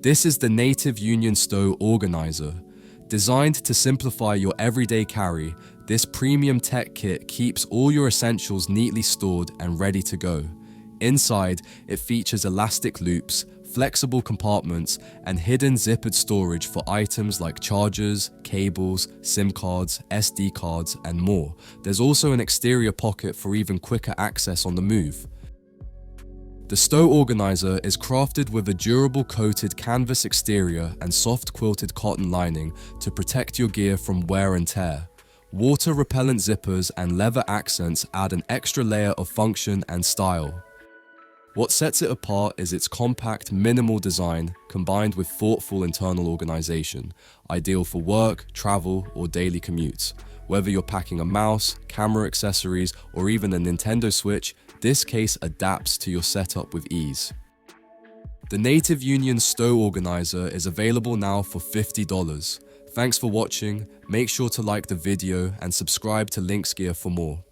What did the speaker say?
This is the Native Union Stow Organizer. Designed to simplify your everyday carry, this premium tech kit keeps all your essentials neatly stored and ready to go. Inside, it features elastic loops, flexible compartments, and hidden zippered storage for items like chargers, cables, SIM cards, SD cards, and more. There's also an exterior pocket for even quicker access on the move. The Stow Organizer is crafted with a durable coated canvas exterior and soft quilted cotton lining to protect your gear from wear and tear. Water-repellent zippers and leather accents add an extra layer of function and style. What sets it apart is its compact, minimal design combined with thoughtful internal organization, ideal for work, travel, or daily commutes. Whether you're packing a mouse, camera accessories, or even a Nintendo Switch, this case adapts to your setup with ease. The Native Union Stow Organizer is available now for $50. Thanks for watching, make sure to like the video and subscribe to Links Gear for more.